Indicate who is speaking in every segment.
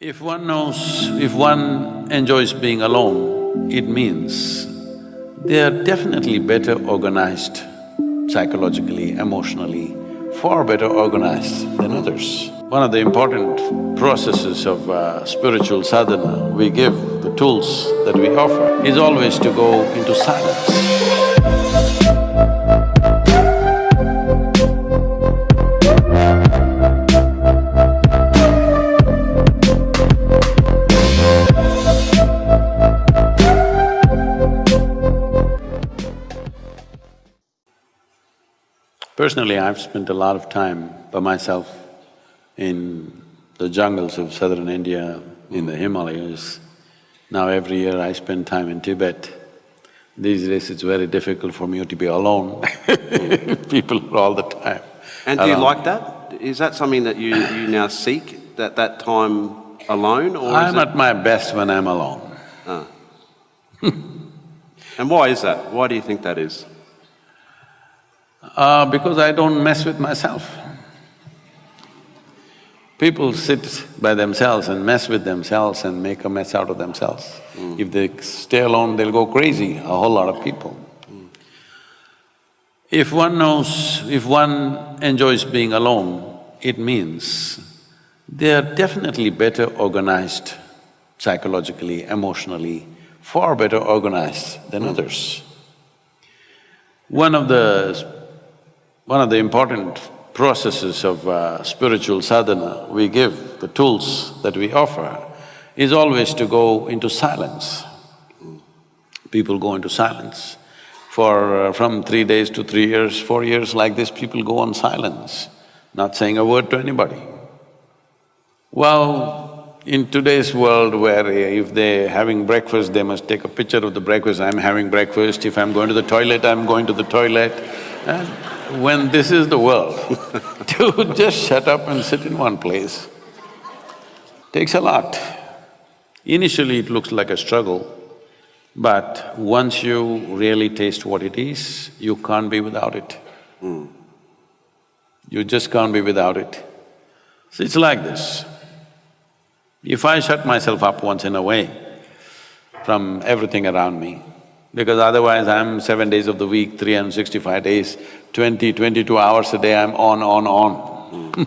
Speaker 1: If one enjoys being alone, it means they are definitely better organized psychologically, emotionally, far better organized than others. One of the important processes of spiritual sadhana we give, the tools that we offer, is always to go into silence. Personally, I've spent a lot of time by myself in the jungles of southern India, in the Himalayas. Now every year I spend time in Tibet. These days it's very difficult for me to be alone people are all the time.
Speaker 2: And do you like that? Is that something that you now seek, that time alone, or
Speaker 1: I'm at my best when I'm alone.
Speaker 2: Ah. And why is that? Why do you think that is?
Speaker 1: Because I don't mess with myself. People sit by themselves and mess with themselves and make a mess out of themselves. If they stay alone, they'll go crazy, a whole lot of people. If one enjoys being alone, it means they are definitely better organized psychologically, emotionally, far better organized than others. One of the important processes of spiritual sadhana we give, the tools that we offer, is always to go into silence. People go into silence. From 3 days to 3 years, 4 years like this, people go on silence, not saying a word to anybody. Well, in today's world where if they're having breakfast, they must take a picture of the breakfast, I'm having breakfast, if I'm going to the toilet, I'm going to the toilet. And when this is the world, to just shut up and sit in one place takes a lot. Initially it looks like a struggle, but once you really taste what it is, you can't be without it. You just can't be without it. So it's like this. If I shut myself up once in a way from everything around me, because otherwise I'm 7 days of the week, 365 days, 22 hours a day, I'm on.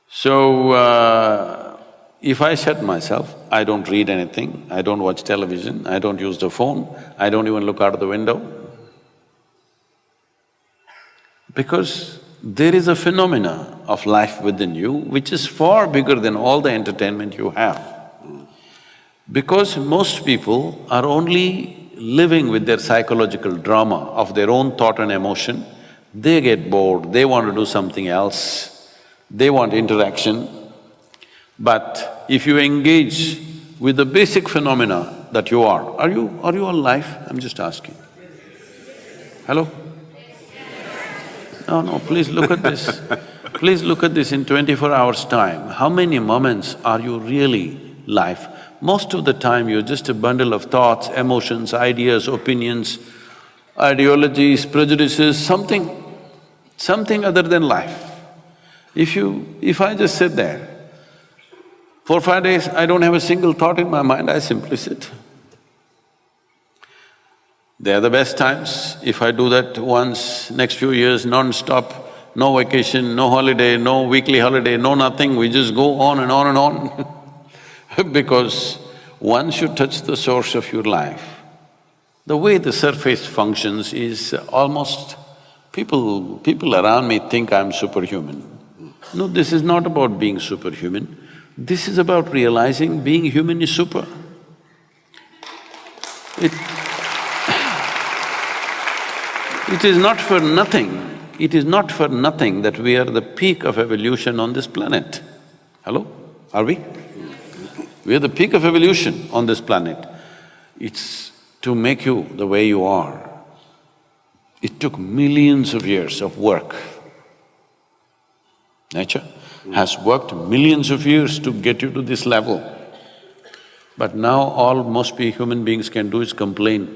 Speaker 1: So, if I shut myself, I don't read anything, I don't watch television, I don't use the phone, I don't even look out of the window. Because there is a phenomena of life within you which is far bigger than all the entertainment you have. Because most people are only living with their psychological drama of their own thought and emotion, they get bored, they want to do something else, they want interaction. But if you engage with the basic phenomena that you are you alive? I'm just asking. Hello? No, please look at this. Please look at this in 24 hours' time. How many moments are you really live? Most of the time you're just a bundle of thoughts, emotions, ideas, opinions, ideologies, prejudices, something other than life. If I just sit there, 4 or 5 days, I don't have a single thought in my mind, I simply sit. They are the best times. If I do that once, next few years, non-stop, no vacation, no holiday, no weekly holiday, no nothing, we just go on and on and on because once you touch the source of your life, the way the surface functions is almost… people around me think I'm superhuman. No, this is not about being superhuman, this is about realizing being human is super. It is not for nothing that we are the peak of evolution on this planet. Hello? Are we? We are the peak of evolution on this planet. It's to make you the way you are. It took millions of years of work. Nature has worked millions of years to get you to this level. But now all most human beings can do is complain.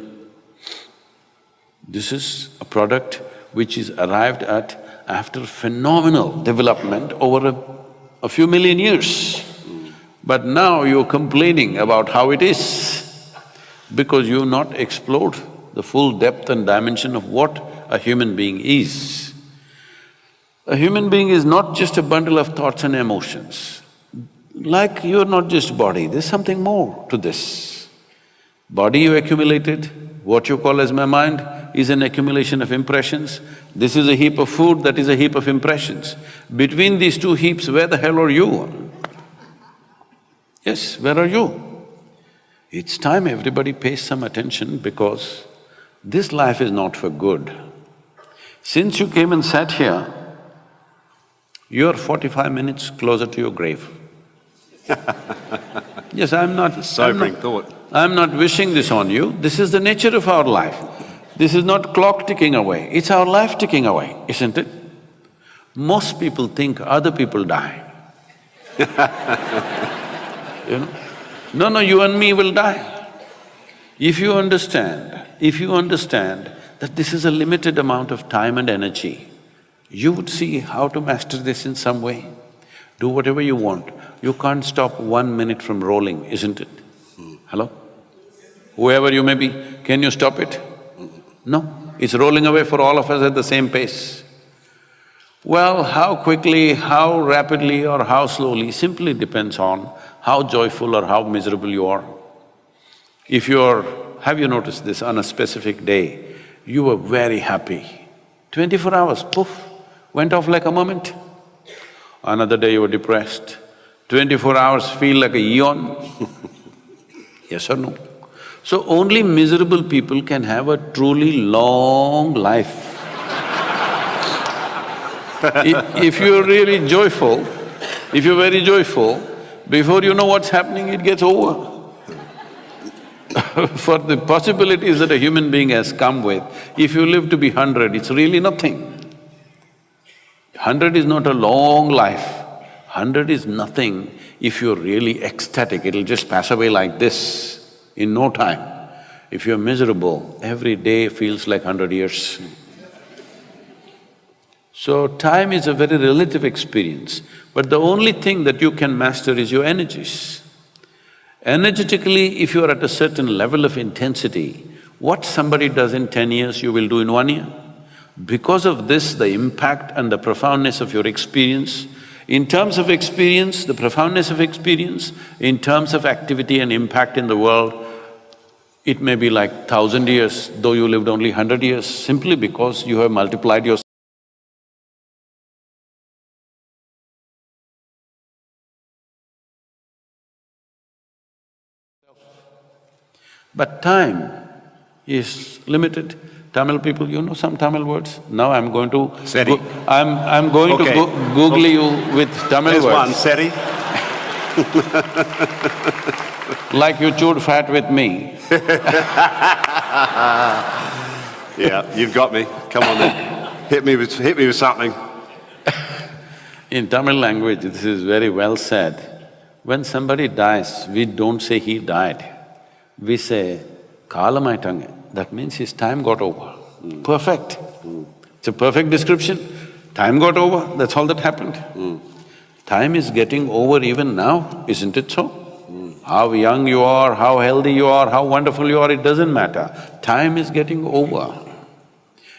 Speaker 1: This is a product which is arrived at after phenomenal development over a few million years. But now you're complaining about how it is because you've not explored the full depth and dimension of what a human being is. A human being is not just a bundle of thoughts and emotions. Like you're not just body, there's something more to this. Body you accumulated, what you call as my mind, is an accumulation of impressions. This is a heap of food, that is a heap of impressions. Between these two heaps, where the hell are you? Yes, where are you? It's time everybody pays some attention because this life is not for good. Since you came and sat here, you're 45 minutes closer to your grave. Yes, I'm not…
Speaker 2: Sobering thought.
Speaker 1: I'm not wishing this on you, this is the nature of our life. This is not clock ticking away, it's our life ticking away, isn't it? Most people think other people die. You know? No, you and me will die. If you understand that this is a limited amount of time and energy, you would see how to master this in some way. Do whatever you want. You can't stop 1 minute from rolling, isn't it? Hello? Whoever you may be, can you stop it? No, it's rolling away for all of us at the same pace. Well, how quickly, how rapidly or how slowly simply depends on how joyful or how miserable you are. If you're… have you noticed this, on a specific day, you were very happy, 24 hours, poof, went off like a moment. Another day you were depressed, 24 hours feel like a eon. Yes or no? So only miserable people can have a truly long life. If you're really joyful, if you're very joyful, before you know what's happening, it gets over. For the possibilities that a human being has come with, if you live to be 100, it's really nothing. 100 is not a long life, 100 is nothing if you're really ecstatic, it'll just pass away like this in no time. If you're miserable, every day feels like 100 years. So time is a very relative experience, but the only thing that you can master is your energies. Energetically, if you are at a certain level of intensity, what somebody does in 10 years, you will do in 1 year. Because of this, the impact and the profoundness of your experience, in terms of experience, the profoundness of experience, in terms of activity and impact in the world, it may be like 1,000 years, though you lived only 100 years, simply because you have multiplied your… But time is limited. Tamil people, you know some Tamil words? Now I'm going to…
Speaker 2: Seri.
Speaker 1: I'm going
Speaker 2: Okay.
Speaker 1: to Google you with Tamil
Speaker 2: There's one,
Speaker 1: words.
Speaker 2: Seri.
Speaker 1: Like you chewed fat with me.
Speaker 2: Yeah, you've got me. Come on then. Hit me with something.
Speaker 1: In Tamil language, this is very well said. When somebody dies, we don't say he died. We say, kalamaitange. That means his time got over. Perfect. It's a perfect description. Time got over, that's all that happened. Time is getting over even now, isn't it so? How young you are, how healthy you are, how wonderful you are, it doesn't matter. Time is getting over.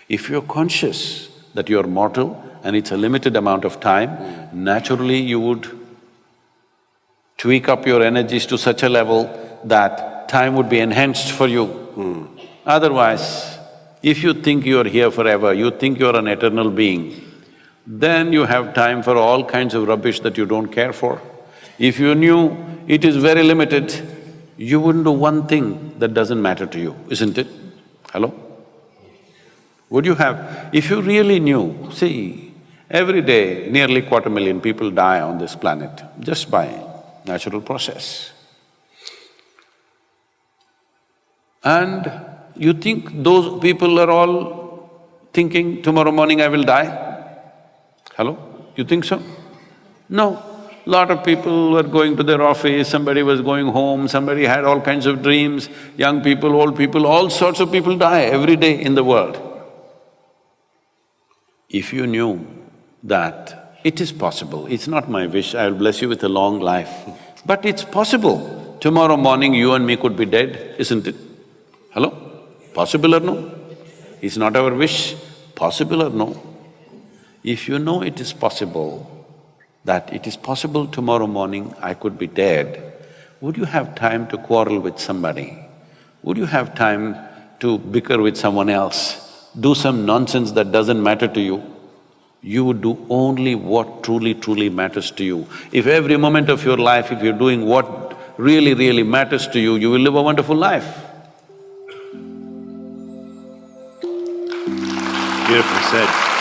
Speaker 1: If you're conscious that you're mortal and it's a limited amount of time, naturally you would tweak up your energies to such a level that time would be enhanced for you. Otherwise, if you think you're here forever, you think you're an eternal being, then you have time for all kinds of rubbish that you don't care for. If you knew it is very limited, you wouldn't do one thing that doesn't matter to you, isn't it? Hello? Would you have… if you really knew, see, every day nearly 250,000 people die on this planet just by natural process. And you think those people are all thinking, tomorrow morning I will die? Hello? You think so? No. Lot of people were going to their office, somebody was going home, somebody had all kinds of dreams, young people, old people, all sorts of people die every day in the world. If you knew that it is possible, it's not my wish, I'll bless you with a long life. But it's possible. Tomorrow morning you and me could be dead, isn't it? Hello? Possible or no? It's not our wish. Possible or no? If you know it is possible, that it is possible tomorrow morning I could be dead, would you have time to quarrel with somebody? Would you have time to bicker with someone else, do some nonsense that doesn't matter to you? You would do only what truly matters to you. If every moment of your life, if you're doing what really matters to you, you will live a wonderful life.
Speaker 2: Beautifully said.